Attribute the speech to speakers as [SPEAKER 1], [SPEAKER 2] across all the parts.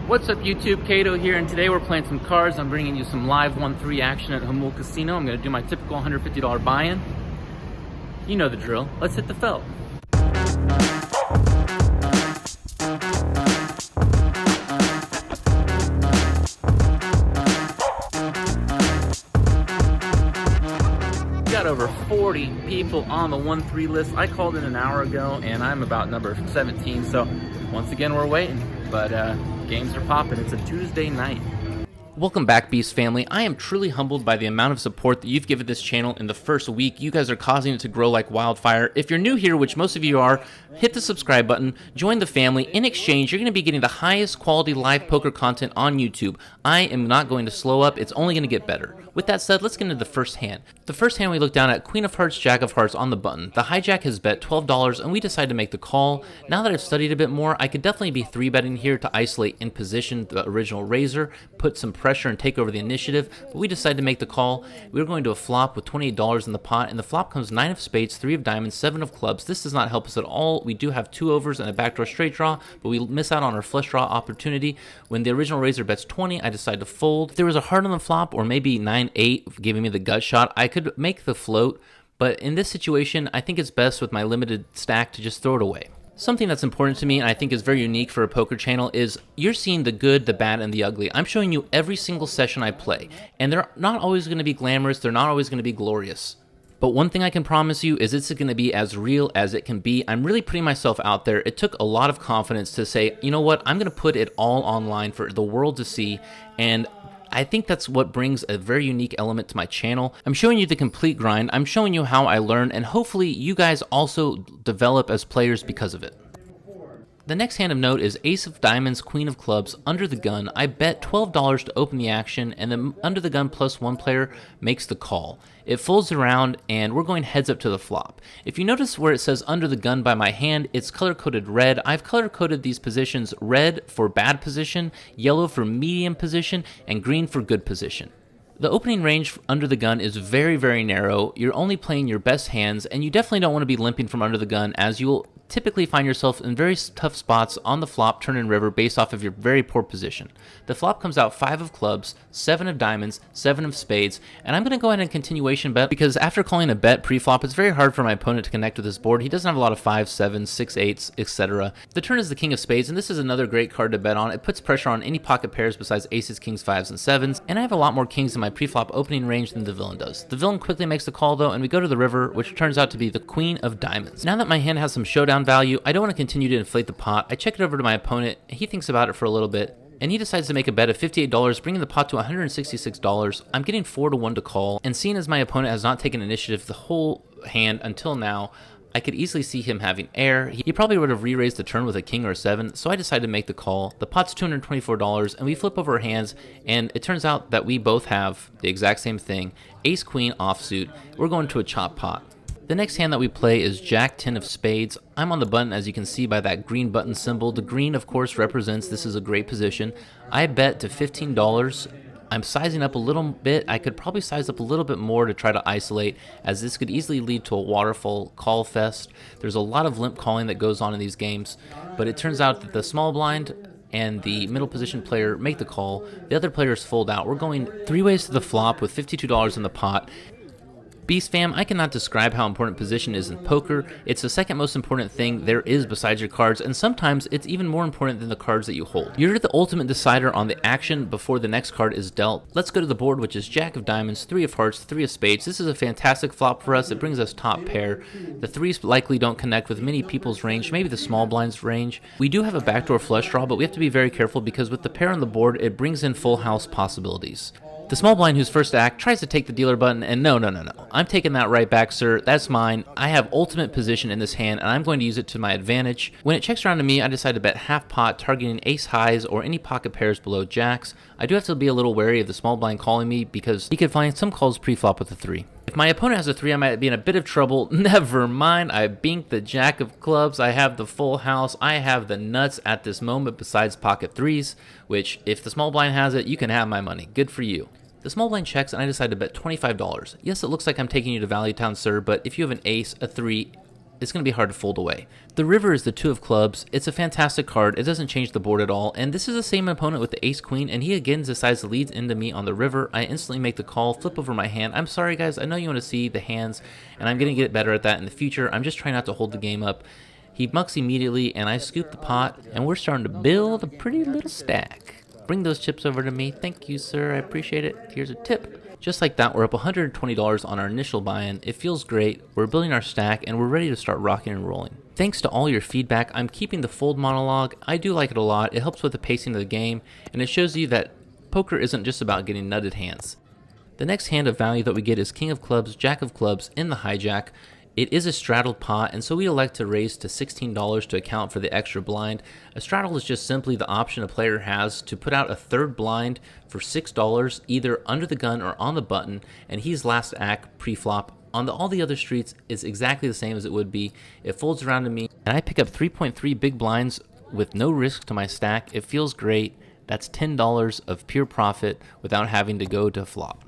[SPEAKER 1] What's up YouTube, Kato here, and today we're playing some cards. I'm bringing you some live 1-3 action at Humboldt Casino. I'm going to do my typical $150 buy-in. You know the drill. Let's hit the felt. Got over 40 people on the 1-3 list. I called it an hour ago, and I'm about number 17, so once again we're waiting. But games are popping. It's a Tuesday night. Welcome back, Beast family. I am truly humbled by the amount of support that you've given this channel in the first week. You guys are causing it to grow like wildfire. If you're new here, which most of you are, hit the subscribe button, join the family. In exchange, you're going to be getting the highest quality live poker content on YouTube. I am not going to slow up. It's only going to get better. With that said, let's get into the first hand. The first hand we look down at Queen of Hearts, Jack of Hearts on the button. The hijack has bet $12 and we decide to make the call. Now that I've studied a bit more, I could definitely be 3-betting here to isolate in position the original raiser, put some pressure and take over the initiative, but we decide to make the call. We're going to a flop with $28 in the pot, and the flop comes 9 of spades, 3 of diamonds, 7 of clubs. This does not help us at all. We do have 2 overs and a backdoor straight draw, but we miss out on our flush draw opportunity. When the original raiser bets 20, I decide to fold. If there was a heart on the flop, or maybe 9-8 giving me the gut shot, I could make the float, but in this situation, I think it's best with my limited stack to just throw it away. Something that's important to me and I think is very unique for a poker channel is you're seeing the good, the bad, and the ugly. I'm showing you every single session I play, and they're not always going to be glamorous, they're not always going to be glorious. But one thing I can promise you is it's going to be as real as it can be. I'm really putting myself out there. It took a lot of confidence to say, you know what, I'm going to put it all online for the world to see, and I think that's what brings a very unique element to my channel. I'm showing you the complete grind, I'm showing you how I learn, and hopefully you guys also develop as players because of it. The next hand of note is Ace of Diamonds, Queen of Clubs, under the gun. I bet $12 to open the action, and the under the gun +1 player makes the call. It folds around, and we're going heads up to the flop. If you notice where it says under the gun by my hand, it's color-coded red. I've color-coded these positions red for bad position, yellow for medium position, and green for good position. The opening range under the gun is very, very narrow. You're only playing your best hands, and you definitely don't want to be limping from under the gun, as you'll typically find yourself in very tough spots on the flop, turn, and river based off of your very poor position. The flop comes out 5 of clubs, 7 of diamonds, 7 of spades, and I'm going to go ahead and continuation bet because after calling a bet pre-flop, it's very hard for my opponent to connect with his board. He doesn't have a lot of 5s, 7s, 6, 8s, etc. The turn is the king of spades, and this is another great card to bet on. It puts pressure on any pocket pairs besides aces, kings, 5s, and 7s, and I have a lot more kings in my pre-flop opening range than the villain does. The villain quickly makes the call though, and we go to the river, which turns out to be the queen of diamonds. Now that my hand has some showdown value, I don't want to continue to inflate the pot. I check it over to my opponent, he thinks about it for a little bit, and he decides to make a bet of $58, bringing the pot to $166. I'm getting 4-1 to call, and seeing as my opponent has not taken initiative the whole hand until now, I could easily see him having air. He probably would have re-raised the turn with a king or a 7, so I decided to make the call. The pot's $224, and we flip over our hands, and it turns out that we both have the exact same thing, ace-queen offsuit. We're going to a chop pot. The next hand that we play is Jack 10 of spades. I'm on the button, as you can see by that green button symbol. The green, of course, represents this is a great position. I bet to $15. I'm sizing up a little bit. I could probably size up a little bit more to try to isolate, as this could easily lead to a waterfall call fest. There's a lot of limp calling that goes on in these games, but it turns out that the small blind and the middle position player make the call. The other players fold out. We're going 3 ways to the flop with $52 in the pot. Beast fam, I cannot describe how important position is in poker. It's the second most important thing there is besides your cards, and sometimes it's even more important than the cards that you hold. You're the ultimate decider on the action before the next card is dealt. Let's go to the board, which is Jack of Diamonds, 3 of Hearts, 3 of Spades. This is a fantastic flop for us. It brings us top pair. The 3s likely don't connect with many people's range, maybe the small blind's range. We do have a backdoor flush draw, but we have to be very careful because with the pair on the board, it brings in full house possibilities. The small blind who's first to act tries to take the dealer button, and no. I'm taking that right back, sir. That's mine. I have ultimate position in this hand, and I'm going to use it to my advantage. When it checks around to me, I decide to bet half pot, targeting ace highs or any pocket pairs below jacks. I do have to be a little wary of the small blind calling me because he could find some calls pre-flop with a 3. If my opponent has a 3, I might be in a bit of trouble. Never mind, I binked the jack of clubs, I have the full house, I have the nuts at this moment besides pocket 3s, which if the small blind has it, you can have my money. Good for you. The small blind checks and I decide to bet $25. Yes, it looks like I'm taking you to Valley Town, sir, but if you have an ace, a 3,
[SPEAKER 2] it's going to be hard to fold away. The river is the 2 of clubs. It's a fantastic card. It doesn't change the board at all. And this is the same opponent with the ace queen, and he again decides to lead into me on the river. I instantly make the call, flip over my hand. I'm sorry guys, I know you want to see the hands, and I'm going to get better at that in the future. I'm just trying not to hold the game up. He mucks immediately, and I scoop the pot, and we're starting to build a pretty little stack. Bring those chips over to me. Thank you, sir. I appreciate it. Here's a tip. Just like that, we're up $120 on our initial buy-in. It feels great. We're building our stack, and we're ready to start rocking and rolling. Thanks to all your feedback, I'm keeping the fold monologue. I do like it a lot. It helps with the pacing of the game, and it shows you that poker isn't just about getting nutted hands. The next hand of value that we get is King of Clubs, Jack of Clubs in the hijack. It is a straddled pot, and so we elect to raise to $16 to account for the extra blind. A straddle is just simply the option a player has to put out a third blind for $6, either under the gun or on the button, and he's last act pre-flop. On all the other streets, it's exactly the same as it would be. It folds around to me, and I pick up 3.3 big blinds with no risk to my stack. It feels great. That's $10 of pure profit without having to go to flop.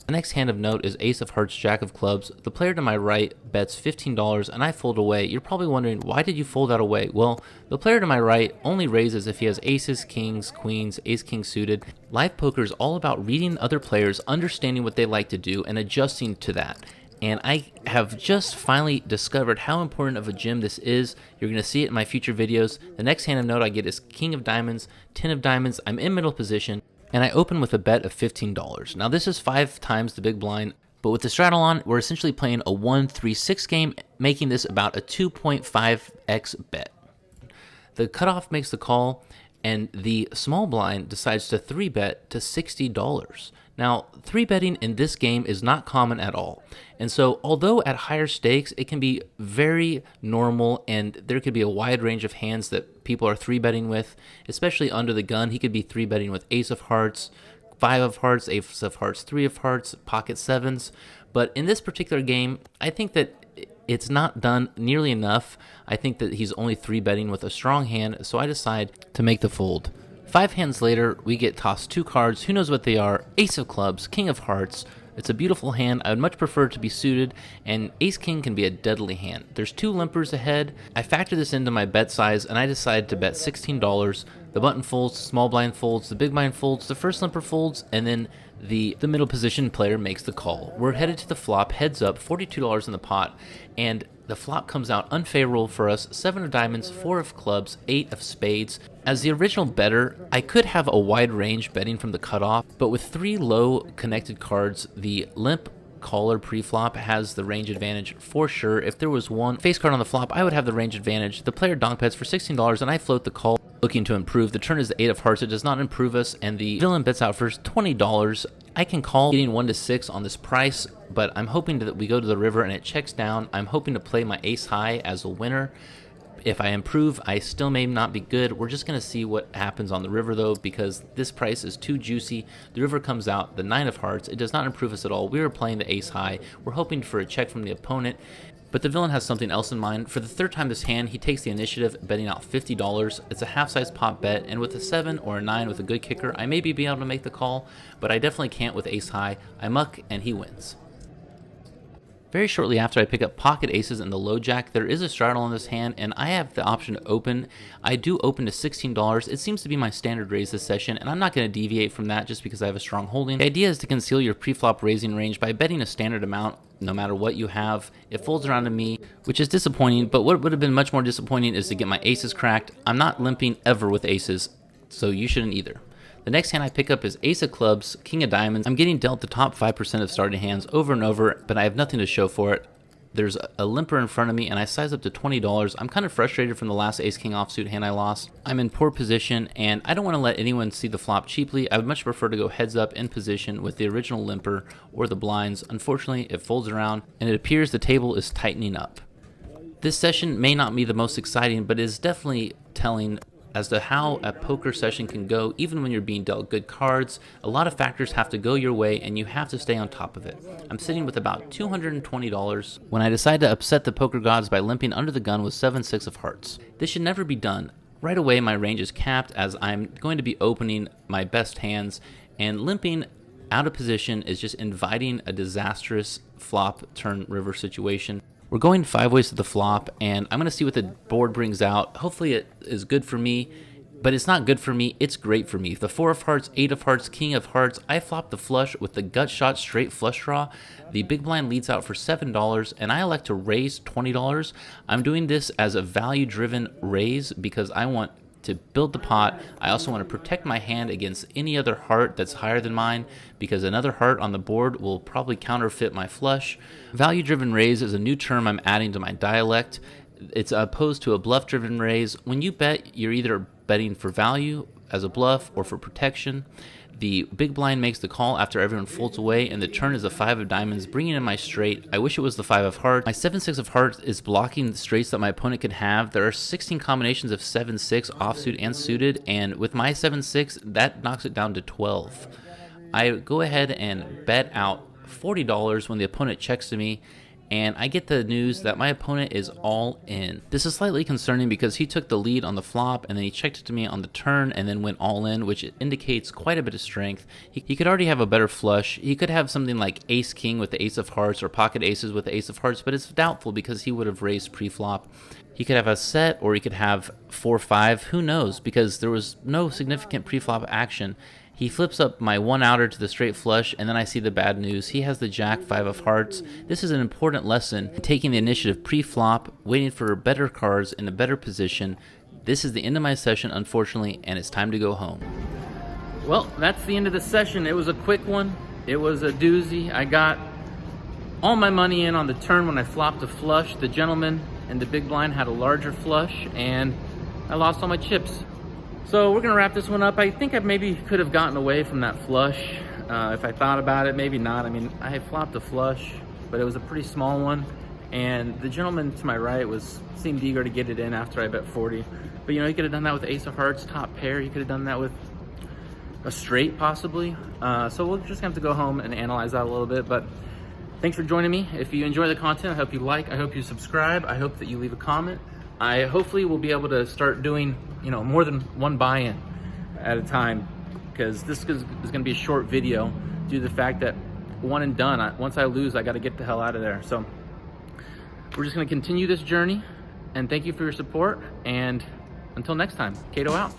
[SPEAKER 2] The next hand of note is Ace of Hearts, Jack of Clubs. The player to my right bets $15 and I fold away. You're probably wondering, why did you fold that away? Well, the player to my right only raises if he has aces, kings, queens, ace-king suited. Live poker is all about reading other players, understanding what they like to do, and adjusting to that. And I have just finally discovered how important of a gem this is. You're going to see it in my future videos. The next hand of note I get is King of Diamonds, 10 of Diamonds. I'm in middle position, and I open with a bet of $15. Now this is 5 times the big blind, but with the straddle on, we're essentially playing a 1-3-6 game, making this about a 2.5x bet. The cutoff makes the call, and the small blind decides to 3-bet to $60. Now, 3-betting in this game is not common at all. And so, although at higher stakes, it can be very normal, and there could be a wide range of hands that people are 3-betting with, especially under the gun. He could be 3-betting with Ace of Hearts, 5 of Hearts, Ace of Hearts, 3 of Hearts, pocket 7s. But in this particular game, I think that it's not done nearly enough. I think that he's only 3-betting with a strong hand, so I decide to make the fold. 5 hands later, we get tossed 2 cards. Who knows what they are? Ace of Clubs, King of Hearts. It's a beautiful hand. I would much prefer it to be suited, and Ace-King can be a deadly hand. There's 2 limpers ahead. I factor this into my bet size, and I decide to bet $16. The button folds, small blind folds, the big blind folds, the first limper folds, and then the middle position player makes the call. We're headed to the flop, heads up, $42 in the pot, and the flop comes out unfavorable for us. 7 of diamonds, 4 of clubs, 8 of spades. As the original bettor, I could have a wide range betting from the cutoff, but with 3 low connected cards, the limp caller pre-flop has the range advantage for sure. If there was one face card on the flop, I would have the range advantage. The player donk bets for $16 and I float the call, looking to improve. The turn is the 8 of Hearts. It does not improve us, and the villain bets out for $20. I can call getting 1 to 6 on this price, but I'm hoping that we go to the river and it checks down. I'm hoping to play my ace high as a winner. If I improve, I still may not be good. We're just going to see what happens on the river, though, because this price is too juicy. The river comes out, the 9 of Hearts. It does not improve us at all. We were playing the ace high. We're hoping for a check from the opponent, but the villain has something else in mind. For the 3rd time this hand, he takes the initiative, betting out $50. It's a half-size pot bet, and with a 7 or a 9 with a good kicker, I may be able to make the call, but I definitely can't with ace high. I muck, and he wins. Very shortly after I pick up pocket aces and the low jack, there is a straddle on this hand, and I have the option to open. I do open to $16. It seems to be my standard raise this session, and I'm not going to deviate from that just because I have a strong holding. The idea is to conceal your pre-flop raising range by betting a standard amount no matter what you have. It folds around to me, which is disappointing, but what would have been much more disappointing is to get my aces cracked. I'm not limping ever with aces, so you shouldn't either. The next hand I pick up is Ace of Clubs, King of Diamonds. I'm getting dealt the top 5% of starting hands over and over, but I have nothing to show for it. There's a limper in front of me, and I size up to $20. I'm kind of frustrated from the last Ace-King offsuit hand I lost. I'm in poor position, and I don't want to let anyone see the flop cheaply. I would much prefer to go heads up in position with the original limper or the blinds. Unfortunately, it folds around, and it appears the table is tightening up. This session may not be the most exciting, but is definitely telling as to how a poker session can go even when you're being dealt good cards. A lot of factors have to go your way, and you have to stay on top of it. I'm sitting with about $220 when I decide to upset the poker gods by limping under the gun with 7-6 of Hearts. This should never be done. Right away my range is capped as I'm going to be opening my best hands, and limping out of position is just inviting a disastrous flop turn river situation. We're going 5 ways to the flop, and I'm going to see what the board brings out. Hopefully it is good for me, but it's not good for me, it's great for me. The 4 of hearts, 8 of hearts, king of hearts. I flop the flush with the gut shot straight flush draw. The big blind leads out for $7, and I elect to raise $20. I'm doing this as a value-driven raise because I want to build the pot. I also want to protect my hand against any other heart that's higher than mine, because another heart on the board will probably counterfeit my flush. Value-driven raise is a new term I'm adding to my dialect. It's opposed to a bluff-driven raise. When you bet, you're either betting for value as a bluff or for protection. The big blind makes the call after everyone folds away, and the turn is the 5 of diamonds, bringing in my straight. I wish it was the 5 of hearts. My 7-6 of hearts is blocking the straights that my opponent could have. There are 16 combinations of 7-6 offsuit and suited, and with my 7-6, that knocks it down to 12. I go ahead and bet out $40 when the opponent checks to me, and I get the news that my opponent is all in. This is slightly concerning because he took the lead on the flop, and then he checked it to me on the turn and then went all in, which indicates quite a bit of strength. He could already have a better flush. He could have something like ace-king with the ace of hearts or pocket aces with the ace of hearts, but it's doubtful because he would have raised pre-flop. He could have a set, or he could have 4-5, who knows, because there was no significant pre-flop action. He flips up my 1-outer to the straight flush, and then I see the bad news. He has the jack 5 of hearts. This is an important lesson. Taking the initiative pre-flop, waiting for better cards in a better position. This is the end of my session, unfortunately, and it's time to go home.
[SPEAKER 1] Well, that's the end of the session. It was a quick one. It was a doozy. I got all my money in on the turn when I flopped a flush. The gentleman and the big blind had a larger flush, and I lost all my chips. So we're gonna wrap this one up. I think I maybe could have gotten away from that flush if I thought about it. Maybe not. I mean, I had flopped a flush, but it was a pretty small one, and the gentleman to my right seemed eager to get it in after I bet 40. But you know, he could have done that with ace of hearts, top pair. He could have done that with a straight possibly. So we're just gonna have to go home and analyze that a little bit. But thanks for joining me. If you enjoy the content, I hope you like, I hope you subscribe, I hope that you leave a comment. I hopefully will be able to start doing, you know, more than one buy-in at a time, because this is going to be a short video due to the fact that one and done. Once I lose, I got to get the hell out of there. So we're just going to continue this journey, and thank you for your support, and until next time, Kato out.